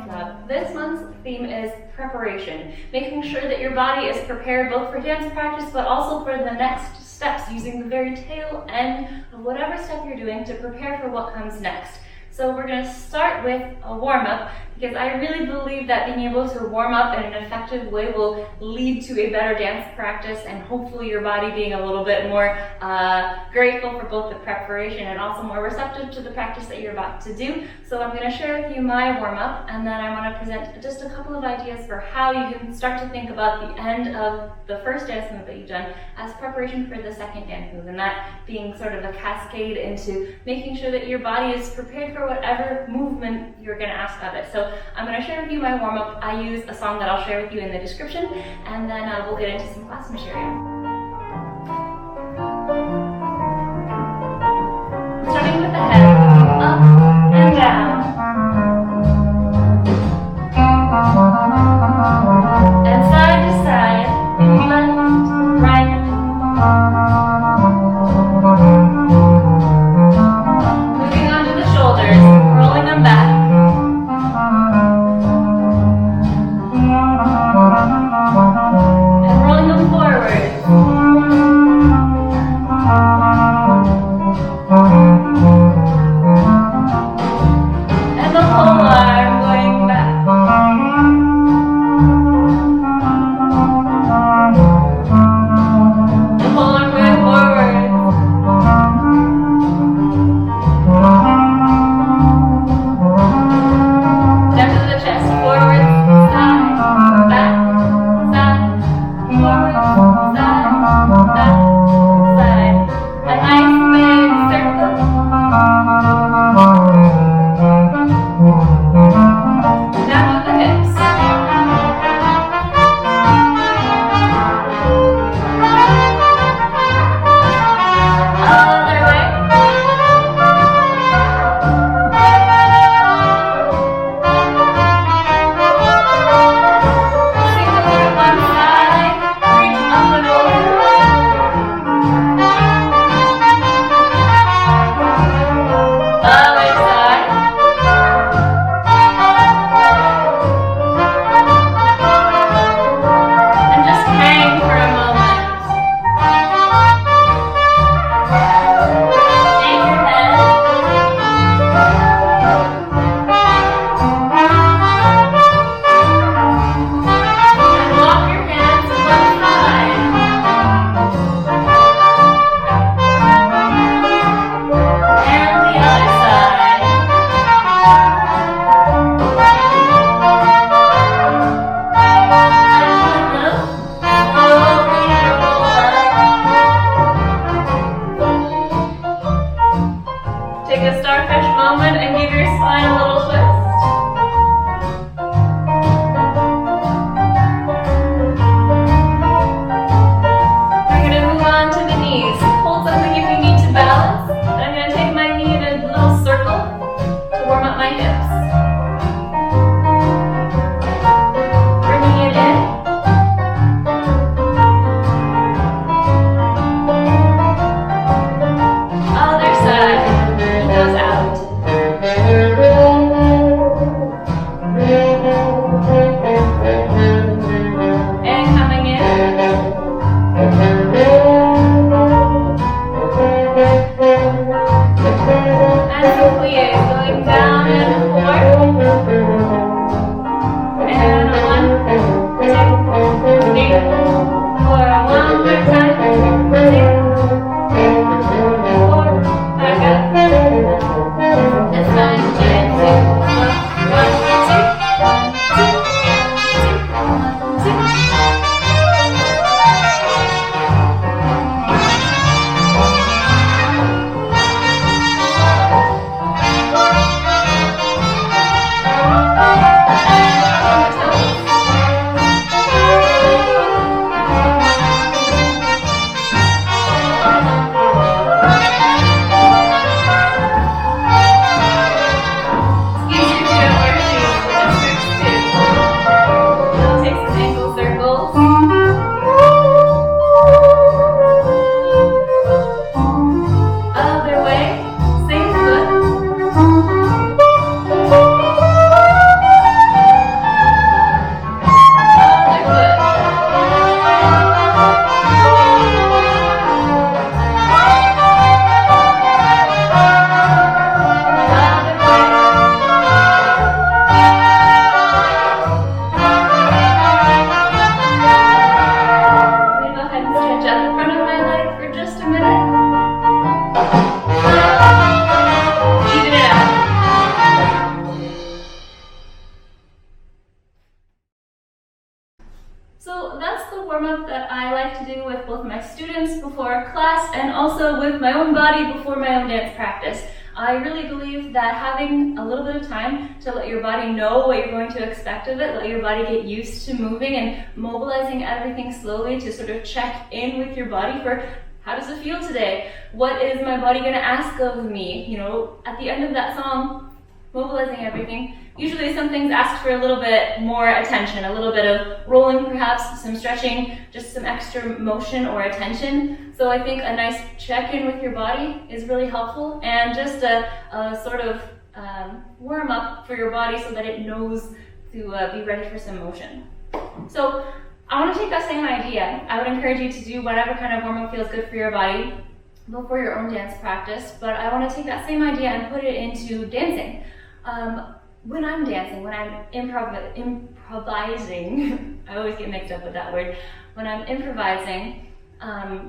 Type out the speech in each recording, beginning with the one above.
Club. This month's theme is preparation, making sure that your body is prepared both for dance practice but also for the next steps, using the very tail end of whatever step you're doing to prepare for what comes next. So we're going to start with a warm-up, because I really believe that being able to warm up in an effective way will lead to a better dance practice, and hopefully your body being a little bit more grateful for both the preparation and also more receptive to the practice that you're about to do. So I'm going to share with you my warm-up, and then I want to present just a couple of ideas for how you can start to think about the end of the first dance move that you've done as preparation for the second dance move, and that being sort of a cascade into making sure that your body is prepared for whatever movement you're going to ask of it. So I'm going to share with you my warm-up. I use a song that I'll share with you in the description, and then we'll get into some class material. Starting with the head, up and down. And side to side, left, right. Moving on to the shoulders, rolling them back. And rolling them forward. And the whole arm going back. The whole arm going forward. Down to the chest, forward, side, back, side, forward, side, back, side. A nice big circle. Down to the hips. Other way. Single to one side, reach up and over. Other side. And just hang for a moment. Shake your head. And walk your hands to one side. And the other side. And look, slowly roll up. Take a starfish moment and give your spine a little twist. We're going to move on to the knees. Hold something if you need to balance. I'm going to take my knee in a little circle to warm up my hips. Bringing it in. Other side. Knee goes out. And coming in. And the plie going down and forth. And one, two, three, four. One more time. Two, four. Back up. This time, and two. One, two, two. class and also with my own body before my own dance practice. I really believe that having a little bit of time to let your body know what you're going to expect of it, let your body get used to moving and mobilizing everything slowly to sort of check in with your body for how does it feel today? What is my body going to ask of me? You know, at the end of that song, mobilizing everything, usually some things ask for a little bit more attention, a little bit of rolling perhaps, some stretching, just some extra motion or attention. So I think a nice check-in with your body is really helpful, and just a sort of warm up for your body so that it knows to be ready for some motion. So I want to take that same idea. I would encourage you to do whatever kind of warm-up feels good for your body before your own dance practice, but I want to take that same idea and put it into dancing. When I'm dancing, when I'm improvising, I always get mixed up with that word. When I'm improvising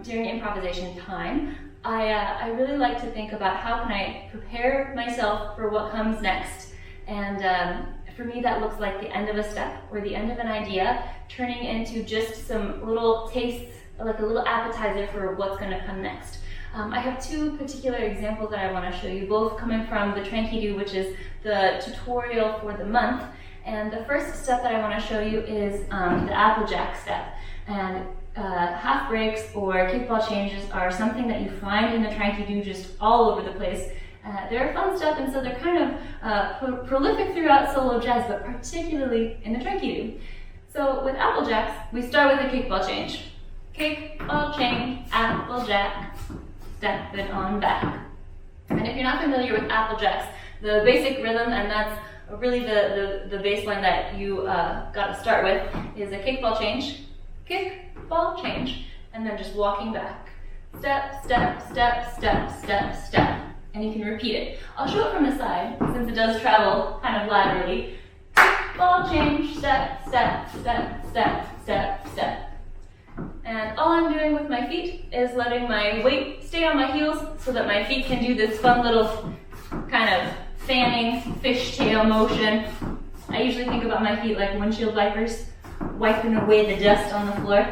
during improvisation time, I really like to think about how can I prepare myself for what comes next. And for me, that looks like the end of a step or the end of an idea turning into just some little tastes, like a little appetizer for what's going to come next. I have two particular examples that I want to show you, both coming from the Tranky-Do, which is the tutorial for the month. And the first step that I want to show you is the Applejack step. And half breaks or kickball changes are something that you find in the Tranky-Do just all over the place. They're a fun step, and so they're kind of prolific throughout solo jazz, but particularly in the Tranky-Do. So with Applejacks, we start with a kickball change. Kickball change, Applejack, step it on back. And if you're not familiar with Applejacks, the basic rhythm, and that's really the bass line that you got to start with, is a kickball change, and then just walking back. Step, step, step, step, step, step. And you can repeat it. I'll show it from the side, since it does travel kind of laterally. Kickball change, step, step, step, step, step, step. And all I'm doing with my feet is letting my weight stay on my heels so that my feet can do this fun little kind of fanning fishtail motion. I usually think about my feet like windshield wipers, wiping away the dust on the floor.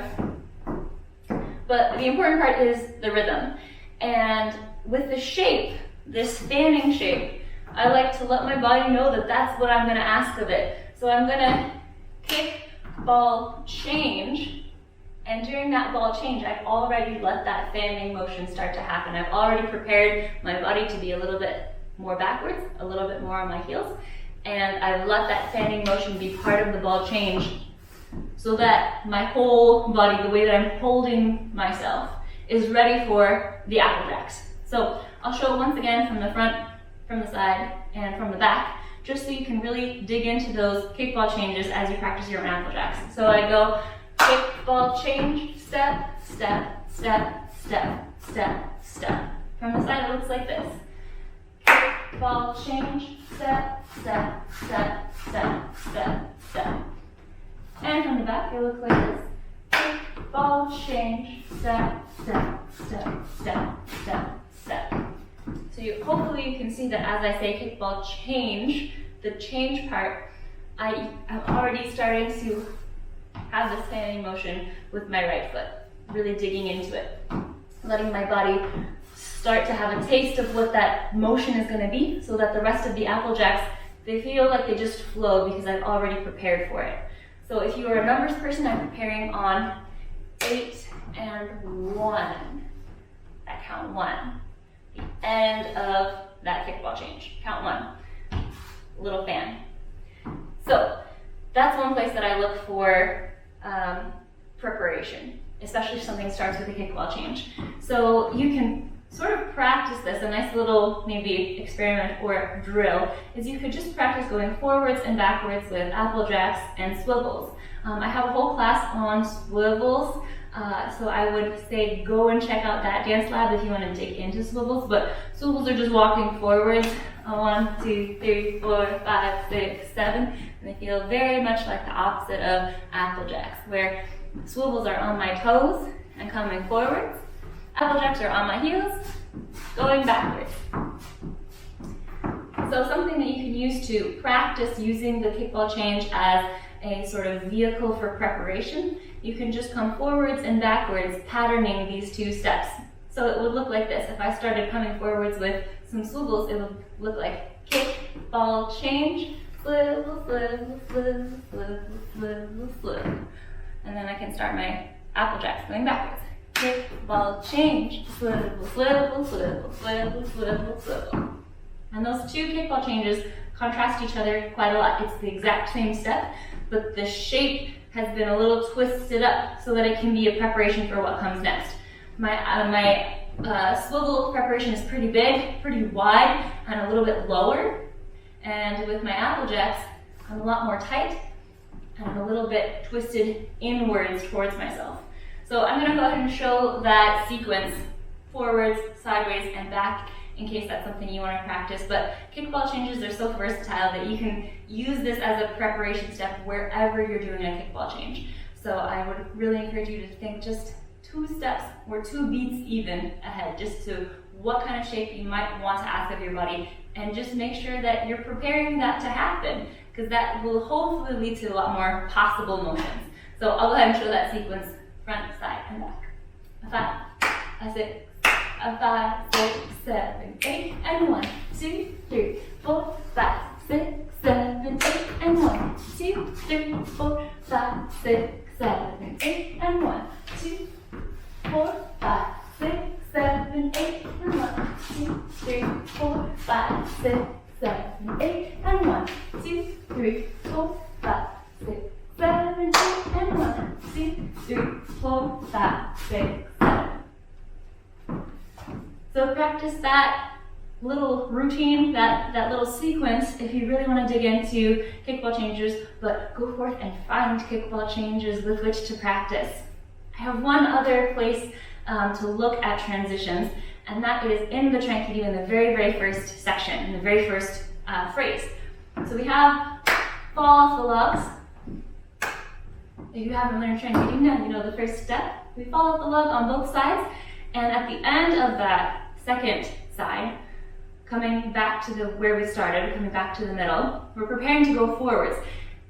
But the important part is the rhythm. And with the shape, this fanning shape, I like to let my body know that that's what I'm going to ask of it. So I'm going to kick, ball, change. And during that ball change, I've already let that fanning motion start to happen. I've already prepared my body to be a little bit more backwards, a little bit more on my heels, and I've let that fanning motion be part of the ball change so that my whole body, the way that I'm holding myself, is ready for the Applejacks. So I'll show it once again from the front, from the side, and from the back, just so you can really dig into those kickball changes as you practice your own Applejacks. So I go kickball change, step, step, step, step, step, step. From the side, it looks like this. Kickball change, step, step, step, step, step, step. And from the back, it looks like this. Kickball change, step, step, step, step, step, step. So hopefully you can see that as I say kickball change, the change part, I am already starting to have this fanning motion with my right foot, really digging into it, letting my body start to have a taste of what that motion is going to be, so that the rest of the Applejacks, they feel like they just flow because I've already prepared for it. So if you are a numbers person, I'm preparing on 8 and 1. At count 1. The end of that kickball change. Count 1. Little fan. So that's one place that I look for preparation, especially if something starts with a kickball change. So you can sort of practice this, a nice little maybe experiment or drill, is you could just practice going forwards and backwards with Applejacks and swivels. I have a whole class on swivels, so I would say go and check out that dance lab if you want to dig into swivels, but swivels are just walking forwards, 1, 2, 3, 4, 5, 6, 7, and they feel very much like the opposite of Applejacks, where swivels are on my toes and coming forwards. Applejacks are on my heels, going backwards. So something that you can use to practice using the kickball change as a sort of vehicle for preparation, you can just come forwards and backwards, patterning these two steps. So it would look like this. If I started coming forwards with some swivels, it would look like kick, ball, change, swivel, swivel, swivel, swivel, swivel, swivel. And then I can start my apple jacks going backwards. Kick, ball, change, swivel, swivel, swivel, swivel, swivel, swivel. And those two kickball changes contrast each other quite a lot. It's the exact same step, but the shape has been a little twisted up so that it can be a preparation for what comes next. My swivel preparation is pretty big, pretty wide, and a little bit lower. And with my apple jacks, I'm a lot more tight, and I'm a little bit twisted inwards towards myself. So I'm going to go ahead and show that sequence forwards, sideways, and back in case that's something you want to practice. But kickball changes are so versatile that you can use this as a preparation step wherever you're doing a kickball change. So I would really encourage you to think just 2 steps or 2 beats even ahead, just to what kind of shape you might want to ask of your body, and just make sure that you're preparing that to happen, because that will hopefully lead to a lot more possible motions. So I'll go ahead and show that sequence front, side, and back. A 5, a 6, a 5, 6, 7, 8, and 1, 2, 3, 4, 5, 6, 7, 8, and 1, 2, 3, 4, 5, 6, 7, 8, and 1, 2, 4, 5, 6, 7, 8, and 1, 2, 3, 4, 5, 6, 7, 8, and 1, 2, 3, 4, 5, 6, 7, 8, and 1, 2, 3, 4, 5, 6, 7. So practice that little routine, that little sequence if you really want to dig into kickball changes, but go forth and find kickball changes with which to practice. I have one other place to look at transitions, and that is in the Tranquillo in the very, very first section, in the very first phrase. So we have fall off the logs. If you haven't learned Tranquillo, now you know the first step. We fall off the log on both sides, and at the end of that second side, coming back to where we started, coming back to the middle, we're preparing to go forwards.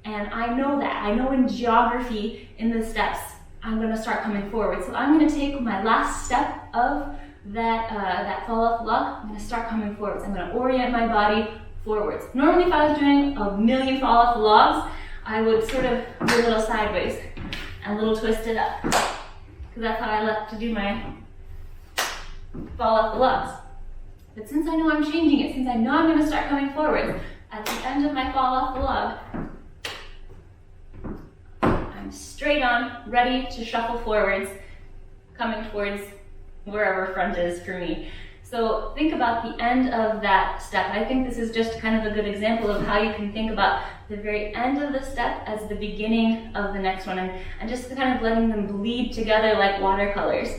And I know that. I know in geography, in the steps, I'm going to start coming forward. So I'm going to take my last step of that fall off log. I'm going to start coming forwards. I'm going to orient my body forwards. Normally, if I was doing a million fall off logs, I would sort of do a little sideways and a little twisted up, because that's how I like to do my fall off the logs. But since I know I'm changing it, since I know I'm going to start coming forward, at the end of my fall off the log, I'm straight on, ready to shuffle forwards, coming towards wherever front is for me. So think about the end of that step. I think this is just kind of a good example of how you can think about the very end of the step as the beginning of the next one, and just kind of letting them bleed together like watercolors.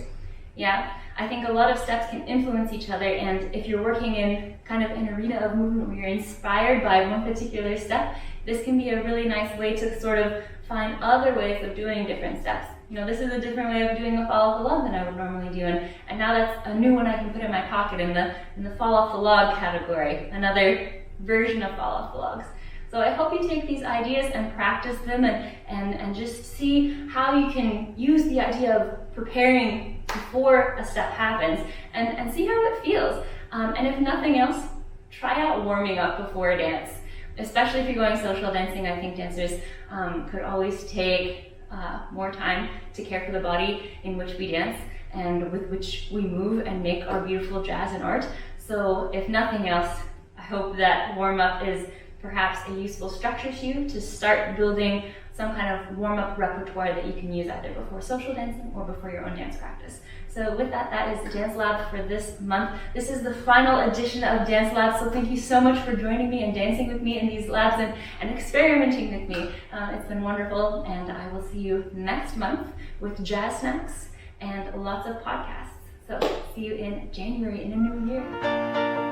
Yeah, I think a lot of steps can influence each other, and if you're working in kind of an arena of movement where you're inspired by one particular step, this can be a really nice way to sort of find other ways of doing different steps. You know, this is a different way of doing a fall off the log than I would normally do, and now that's a new one I can put in my pocket in the fall off the log category, another version of fall off the logs. So I hope you take these ideas and practice them, and just see how you can use the idea of preparing before a step happens, and see how it feels. And if nothing else, try out warming up before a dance. Especially if you're going social dancing, I think dancers could always take more time to care for the body in which we dance and with which we move and make our beautiful jazz and art. So if nothing else, I hope that warm-up is perhaps a useful structure to you to start building some kind of warm-up repertoire that you can use either before social dancing or before your own dance practice. So with that, that is the Dance Lab for this month. This is the final edition of Dance Lab, so thank you so much for joining me and dancing with me in these labs and experimenting with me. It's been wonderful, and I will see you next month with jazz snacks and lots of podcasts. So see you in January in a new year.